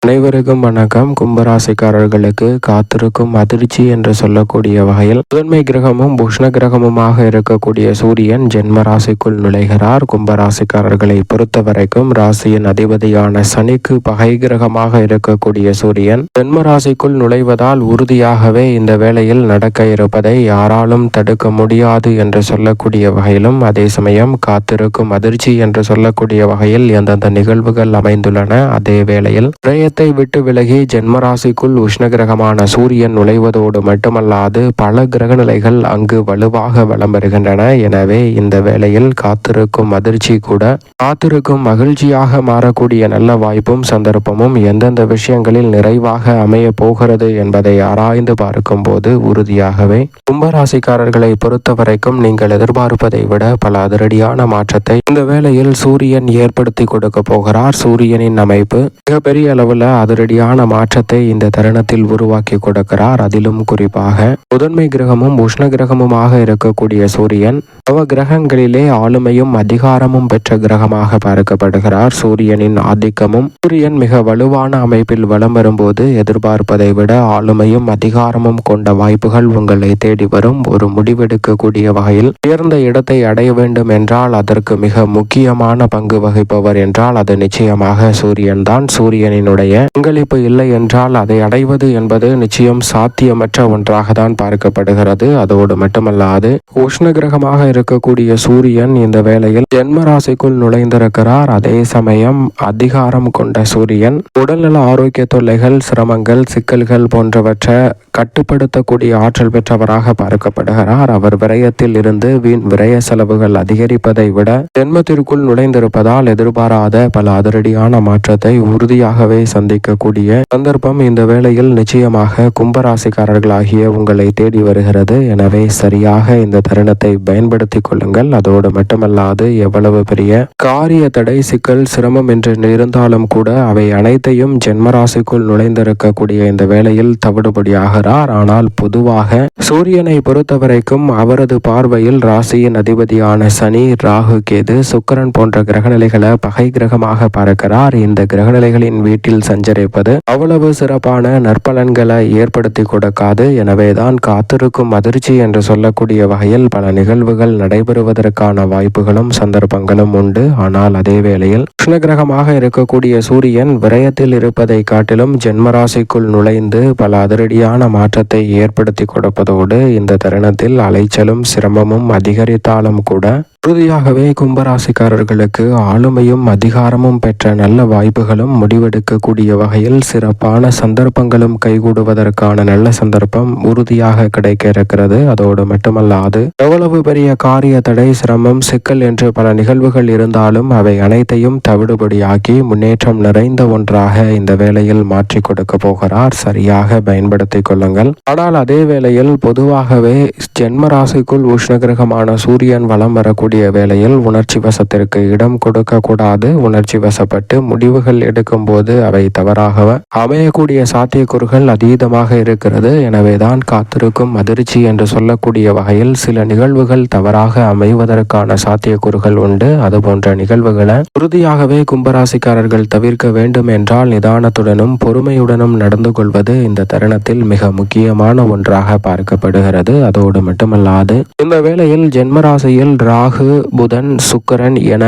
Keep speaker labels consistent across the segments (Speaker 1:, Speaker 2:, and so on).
Speaker 1: அனைவருக்கும் வணக்கம். கும்பராசிக்காரர்களுக்கு காத்திருக்கும் அதிர்ச்சி என்று சொல்லக்கூடிய வகையில் முதன்மை கிரகமும் உஷ்ண கிரகமுமாக இருக்கக்கூடிய சூரியன் ஜென்ம ராசிக்குள் நுழைகிறார். கும்பராசிக்காரர்களை பொறுத்த வரைக்கும் ராசியின் அதிபதியான சனிக்கு பகை கிரகமாக இருக்கக்கூடிய சூரியன் ஜென்ம ராசிக்குள் நுழைவதால் உறுதியாகவே இந்த வேளையில் நடக்க இருப்பதை யாராலும் தடுக்க முடியாது என்று சொல்லக்கூடிய வகையிலும், அதே சமயம் காத்திருக்கும் அதிர்ச்சி என்று சொல்லக்கூடிய வகையில் எந்தெந்த நிகழ்வுகள் அமைந்துள்ளன. அதே வேளையில் விட்டு விலகி ஜென்மராசிக்குள் உஷ்ண கிரகமான சூரியன் நுழைவதோடு மட்டுமல்லாது பல கிரக நிலைகள் அங்கு வலுவாக வலம் வருகின்றன. எனவே இந்த வேளையில் காத்திருக்கும் அதிர்ச்சி கூட காத்திருக்கும் மகிழ்ச்சியாக மாறக்கூடிய நல்ல வாய்ப்பும் சந்தர்ப்பமும் எந்தெந்த விஷயங்களில் நிறைவாக அமைய போகிறது என்பதை ஆராய்ந்து பார்க்கும் போது உறுதியாகவே கும்பராசிக்காரர்களை பொறுத்த வரைக்கும் நீங்கள் எதிர்பார்ப்பதை விட பல அதிரடியான மாற்றத்தை இந்த வேளையில் சூரியன் ஏற்படுத்தி கொடுக்க போகிறார். சூரியனின் அமைப்பு மிகப்பெரிய அளவில் அதிரடியான மாற்றத்தை இந்த தருணத்தில் உருவாக்கி கொடுக்கிறார். அதிலும் குறிப்பாக முதன்மை கிரகமும் உஷ்ண கிரகமுமாக இருக்கக்கூடிய சூரியன் நவ கிரகங்களிலே ஆளுமையும் அதிகாரமும் பெற்ற கிரகமாக பார்க்கப்படுகிறார். சூரியனின் ஆதிக்கமும் சூரியன் மிக வலுவான அமைப்பில் வலம் வரும்போது எதிர்பார்ப்பதை விட ஆளுமையும் அதிகாரமும் கொண்ட வாய்ப்புகள் உங்களை தேடி வரும். ஒரு முடிவெடுக்கக்கூடிய வகையில் உயர்ந்த இடத்தை அடைய வேண்டும் என்றால் அதற்கு மிக முக்கியமான பங்கு வகிப்பவர் என்றால் அது நிச்சயமாக சூரியன் தான். சூரியனினுடைய பங்களிப்பு இல்லை என்றால் அதை அடைவது என்பது நிச்சயம் சாத்தியமற்ற ஒன்றாக தான் பார்க்கப்படுகிறது. அதோடு மட்டுமல்லாது உஷ்ண கிரகமாக இருக்கக்கூடிய சூரியன் இந்த வேளையில் ஜென்ம ராசிக்குள் நுழைந்திருக்கிறார். அதே சமயம் அதிகாரம் கொண்ட சூரியன் உடல்நல ஆரோக்கிய தொல்லைகள், சிரமங்கள், சிக்கல்கள் போன்றவற்றை கட்டுப்படுத்தக்கூடிய ஆற்றல் பெற்றவராக பார்க்கப்படுகிறார். அவர் விரயத்தில் இருந்து வீண் விரய செலவுகள் அதிகரிப்பதை விட ஜென்மத்திற்குள் நுழைந்திருப்பதால் எதிர்பாராத பல அதிரடியான மாற்றத்தை உறுதியாகவே சந்திக்கக்கூடிய சந்தர்ப்பம் இந்த வேளையில் நிச்சயமாக கும்பராசிக்காரர்களாகிய உங்களை தேடி வருகிறது. எனவே சரியாக இந்த தருணத்தை பயன்படுத்தி கொள்ளுங்கள். அதோடு மட்டுமல்லாது எவ்வளவு பெரிய காரிய தடை, சிக்கல், சிரமம் என்று இருந்தாலும் கூட அவை அனைத்தையும் ஜென்மராசிக்குள் நுழைந்திருக்கக்கூடிய இந்த வேளையில் தவிடுபடியாகிறார். ஆனால் பொதுவாக சூரியனை பொறுத்தவரைக்கும் அவரது பார்வையில் ராசியின் அதிபதியான சனி, ராகு, கேது, சுக்கிரன் போன்ற கிரகநிலைகளை பகை கிரகமாக பார்க்கிறார். இந்த கிரகநிலைகளின் வீட்டில் சஞ்சரிப்பது அவ்வளவு சிறப்பான நற்பலன்களை ஏற்படுத்தி கொடுக்காது. எனவேதான் காத்திருக்கும் அதிர்ச்சி என்று சொல்லக்கூடிய வகையில் பல நிகழ்வுகள் நடைபெறுவதற்கான வாய்ப்புகளும் சந்தர்ப்பங்களும் உண்டு. ஆனால் அதே வேளையில் உஷ்ண கிரகமாக இருக்கக்கூடிய சூரியன் விரயத்தில் இருப்பதை காட்டிலும் ஜென்மராசிக்குள் நுழைந்து பல அதிரடியான மாற்றத்தை ஏற்படுத்தி கொடுப்பதோடு இந்த தருணத்தில் அலைச்சலும் சிரமமும் அதிகரித்தாலும் கூட உறுதியாகவே கும்பராசிக்காரர்களுக்கு ஆளுமையும் அதிகாரமும் பெற்ற நல்ல வாய்ப்புகளும் முடிவெடுக்கக்கூடிய வகையில் சிறப்பான சந்தர்ப்பங்களும் கைகூடுவதற்கான நல்ல சந்தர்ப்பம் உறுதியாக கிடைக்க இருக்கிறது. அதோடு மட்டுமல்லாது எவ்வளவு பெரிய காரிய தடை, சிரமம், சிக்கல் என்று பல நிகழ்வுகள் இருந்தாலும் அவை அனைத்தையும் தவிடுபடியாக்கி முன்னேற்றம் நிறைந்த ஒன்றாக இந்த வேளையில் மாற்றி கொடுக்க போகிறார். சரியாக பயன்படுத்திக் கொள்ளுங்கள். ஆனால் அதே வேளையில் பொதுவாகவே ஜென்ம ராசிக்குள் உஷ்ண கிரகமான சூரியன் வலம் வரக்கூடிய வேளையில் உணர்ச்சி வசத்திற்கு இடம் கொடுக்க கூடாது. உணர்ச்சி வசப்பட்டு முடிவுகள் எடுக்கும் போது அவை தவறாக அமையக்கூடிய சாத்தியக்கூறுகள் அதீதமாக இருக்கிறது. எனவேதான் காத்திருக்கும் அதிர்ச்சி என்று சொல்லக்கூடிய வகையில் சில நிகழ்வுகள் தவறாக அமைவதற்கான சாத்தியக்கூறுகள் உண்டு. அதுபோன்ற நிகழ்வுகளை உறுதியாகவே கும்பராசிக்காரர்கள் தவிர்க்க வேண்டும் என்றால் நிதானத்துடனும் பொறுமையுடனும் நடந்து கொள்வது இந்த தருணத்தில் மிக முக்கியமான ஒன்றாக பார்க்கப்படுகிறது. அதோடு மட்டுமல்லாது இந்த வேளையில் ஜென்மராசியில் ராகு, புதன், சுக்கிரன் என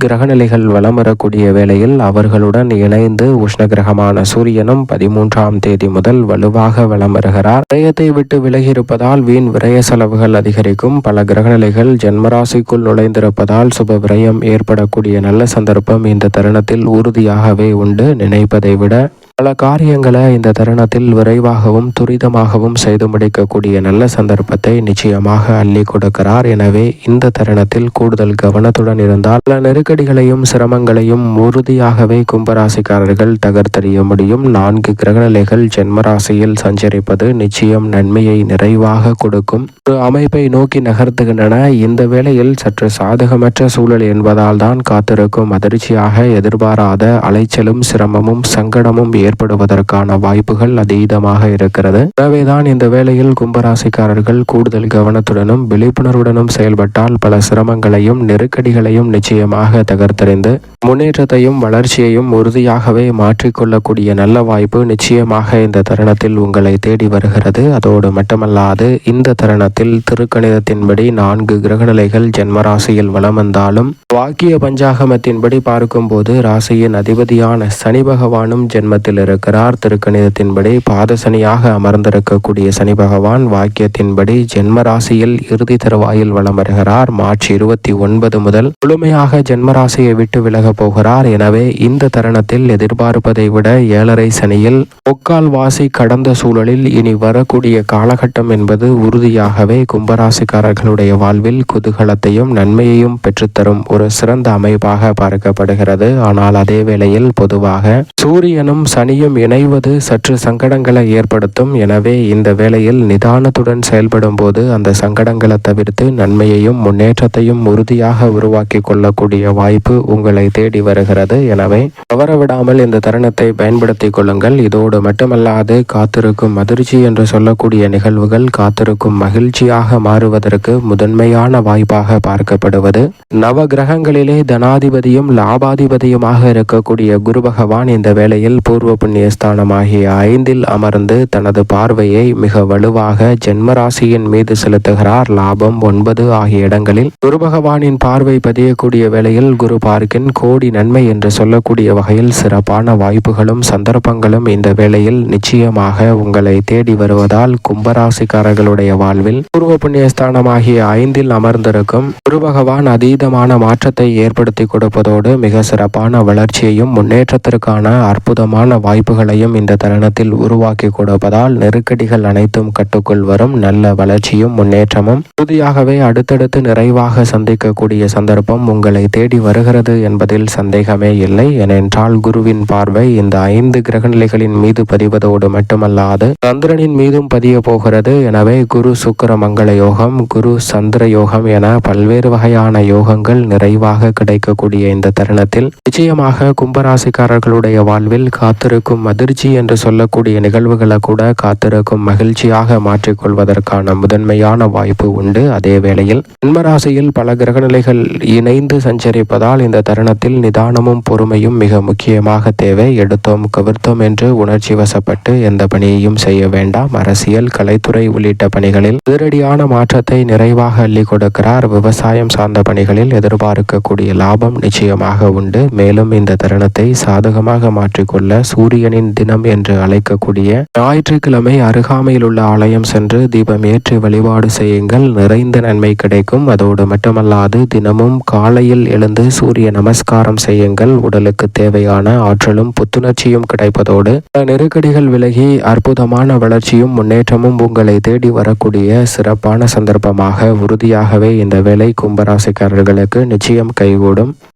Speaker 1: கிரகநிலைகள் வலம் வரக்கூடிய வேளையில் அவர்களுடன் இணைந்து உஷ்ண கிரகமான சூரியனும் 13ஆம் தேதி முதல் வலுவாக வலம் வருகிறார். விரயத்தை விட்டு விலகியிருப்பதால் வீண் விரய செலவுகள் அதிகரிக்கும். பல கிரகநிலைகள் ஜென்மராசிக்குள் நுழைந்திருப்பதால் சுப விரயம் ஏற்படக்கூடிய நல்ல சந்தர்ப்பம் இந்த தருணத்தில் உறுதியாகவே உண்டு. நினைப்பதை விட பல காரியங்களை இந்த தருணத்தில் விரைவாகவும் துரிதமாகவும் செய்து முடிக்கக்கூடிய நல்ல சந்தர்ப்பத்தை நிச்சயமாக அள்ளி கொடுக்கிறார். எனவே இந்த தருணத்தில் கூடுதல் கவனத்துடன் இருந்தால் பல நெருக்கடிகளையும் சிரமங்களையும் உறுதியாகவே கும்பராசிக்காரர்கள் தகர்த்தெறிய முடியும். 4 கிரகநிலைகள் ஜென்மராசியில் சஞ்சரிப்பது நிச்சயம் நன்மையை நிறைவாக கொடுக்கும் ஒரு அமைப்பை நோக்கி நகர்த்துகின்றன. இந்த வேளையில் சற்று சாதகமற்ற சூழல் என்பதால் தான் காத்திருக்கும் அதிர்ச்சியாக எதிர்பாராத அலைச்சலும் சிரமமும் சங்கடமும் ஏற்படுவதற்கான வாய்ப்புகள் அதீதமாக இருக்கிறது. எனவேதான் இந்த வேளையில் கும்பராசிக்காரர்கள் கூடுதல் கவனத்துடனும் விழிப்புணர்வுடனும் செயல்பட்டால் பல சிரமங்களையும் நெருக்கடிகளையும் நிச்சயமாக தகர்த்தெறிந்து முன்னேற்றத்தையும் வளர்ச்சியையும் உறுதியாகவே மாற்றிக்கொள்ளக்கூடிய நல்ல வாய்ப்பு நிச்சயமாக இந்த தருணத்தில் உங்களை தேடி வருகிறது. அதோடு மட்டுமல்லாது இந்த தருணத்தில் திருக்கணிதத்தின்படி 4 கிரகநிலைகள் ஜென்மராசியில் வலம் வந்தாலும் வாக்கிய பஞ்சாகமத்தின்படி பார்க்கும்போது ராசியின் அதிபதியான சனி பகவானும் ஜென்மத்தில் இருக்கிறார். திருக்கணிதத்தின்படி பாதசனியாக அமர்ந்திருக்கக்கூடிய சனி பகவான் வாக்கியத்தின்படி ஜென்ம ராசியில் இறுதி தருவாயில் வலம் வருகிறார். மார்ச் 29 முதல் முழுமையாக ஜென்மராசியை விட்டு விலக போகிறார். எனவே இந்த தருணத்தில் எதிர்பார்ப்பதை விட 7.5 சனியில் முக்கால் வாசி கடந்த சூழலில் இனி வரக்கூடிய காலகட்டம் என்பது உறுதியாகவே கும்பராசிக்காரர்களுடைய வாழ்வில் குதூகலத்தையும் நன்மையையும் பெற்றுத்தரும் ஒரு சிறந்த அமைப்பாக பார்க்கப்படுகிறது. ஆனால் அதே வேளையில் பொதுவாக சூரியனும் சனியும் இணைவது சற்று சங்கடங்களை ஏற்படுத்தும். எனவே இந்த வேளையில் நிதானத்துடன் செயல்படும் போது அந்த சங்கடங்களை தவிர்த்து நன்மையையும் முன்னேற்றத்தையும் உறுதியாக உருவாக்கி கொள்ளக்கூடிய வாய்ப்பு உங்களை தேடி வருகிறது. எனவே தவறவிடாமல் இந்த தருணத்தை பயன்படுத்திக் கொள்ளுங்கள். இதோடு மட்டுமல்லாது காத்திருக்கும் அதிர்ச்சி என்று சொல்லக்கூடிய நிகழ்வுகள் காத்திருக்கும் மகிழ்ச்சியாக மாறுவதற்கு முதன்மையான வாய்ப்பாக பார்க்கப்படுவது நவ கிரகங்களிலே தனாதிபதியும் லாபாதிபதியுமாக இருக்கக்கூடிய குரு பகவான் இந்த வேளையில் பூர்வ புண்ணியஸ்தானமாகிய 5 அமர்ந்து தனது பார்வையை மிக வலுவாக ஜென்மராசியின் மீது செலுத்துகிறார். லாபம் 9 ஆகிய இடங்களில் குரு பகவானின் பார்வை பதியக்கூடிய வேளையில் குரு பார்க்கின் கோடி நன்மை என்று சொல்லக்கூடிய வகையில் சிறப்பான வாய்ப்புகளும் சந்தர்ப்பங்களும் இந்த வேளையில் நிச்சயமாக உங்களை தேடி வருவதால் கும்பராசிக்காரர்களுடைய வாழ்வில் பூர்வ புண்ணியஸ்தானமாகிய 5 அமர்ந்திருக்கும் குரு பகவான் அதீதமான மாற்றத்தை ஏற்படுத்தி கொடுப்பதோடு மிக சிறப்பான வளர்ச்சியையும் முன்னேற்றத்திற்கான அற்புதமான வாய்ப்புகளையும் இந்த தருணத்தில் உருவாக்கி கொடுப்பதால் நெருக்கடிகள் அனைத்தும் கட்டுக்குள் வரும். நல்ல வளர்ச்சியும் முன்னேற்றமும் உறுதியாகவே அடுத்தடுத்து நிறைவாக சந்திக்கக்கூடிய சந்தர்ப்பம் உங்களை தேடி வருகிறது என்பதில் சந்தேகமே இல்லை. ஏனென்றால் குருவின் பார்வை இந்த 5 கிரகநிலைகளின் மீது பதிவதோடு மட்டுமல்லாது சந்திரனின் மீதும் பதிய போகிறது. எனவே குரு சுக்கிர மங்கள யோகம், குரு சந்திர யோகம் என பல்வேறு வகையான யோகங்கள் நிறைவாக கிடைக்கக்கூடிய இந்த தருணத்தில் நிச்சயமாக கும்பராசிக்காரர்களுடைய வாழ்வில் காத்திருக்கும் அதிர்ச்சி என்று சொல்லக்கூடிய நிகழ்வுகளை கூட காத்திருக்கும் மகிழ்ச்சியாக மாற்றிக்கொள்வதற்கான முதன்மையான வாய்ப்பு உண்டு. அதே வேளையில் ஜென்மராசியில் பல கிரகநிலைகள் இணைந்து சஞ்சரிப்பதால் இந்த தருணத்தில் நிதானமும் பொறுமையும் மிக முக்கியமாக தேவை. எடுத்தோம் கவிர்த்தோம் என்று உணர்ச்சி வசப்பட்டு எந்த பணியையும் செய்ய வேண்டாம். அரசியல், கலைத்துறை உள்ளிட்ட பணிகளில் அதிரடியான மாற்றத்தை நிறைவாக அள்ளி கொடுக்கிறார். விவசாயம் சார்ந்த பணிகளில் எதிர்பார்க்கக்கூடிய லாபம் நிச்சயமாக உண்டு. மேலும் இந்த தருணத்தை சாதகமாக மாற்றிக்கொள்ள சூரியனின் தினம் என்று அழைக்கக்கூடிய ஞாயிற்றுக்கிழமை அருகாமையில் உள்ள ஆலயம் சென்று தீபம் ஏற்றி வழிபாடு செய்யுங்கள். நிறைந்த நன்மை கிடைக்கும். அதோடு மட்டுமல்லாது தினமும் காலையில் எழுந்து சூரிய நமஸ்காரம் செய்யுங்கள். உடலுக்கு தேவையான ஆற்றலும் புத்துணர்ச்சியும் கிடைப்பதோடு நெருக்கடிகள் விலகி அற்புதமான வளர்ச்சியும் முன்னேற்றமும் உங்களை தேடி வரக்கூடிய சிறப்பான சந்தர்ப்பமாக உறுதியாகவே இந்த வேலை கும்பராசிக்காரர்களுக்கு நிச்சயம் கைகூடும்.